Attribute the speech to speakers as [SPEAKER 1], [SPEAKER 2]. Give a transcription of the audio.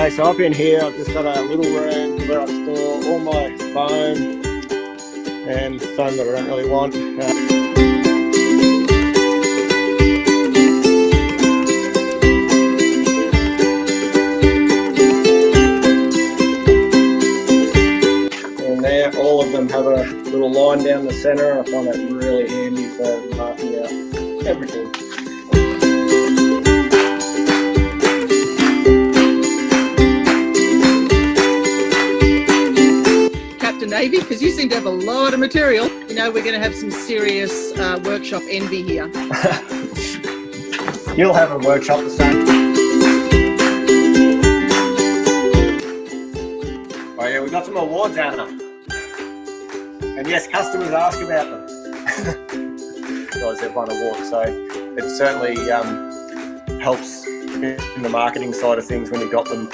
[SPEAKER 1] Okay, so up in here, I've just got a little room where I store all my foam and foam that I don't really want. And there, all of them have a little line down the centre. I find that really handy for marking out everything.
[SPEAKER 2] Navy, because you seem to have a lot of material. You know, we're going to have some serious workshop envy here.
[SPEAKER 1] You'll have a workshop the same. Oh yeah, we've got some awards, Anna. And yes, customers ask about them. Guys have won awards, so it certainly helps in the marketing side of things when you got them.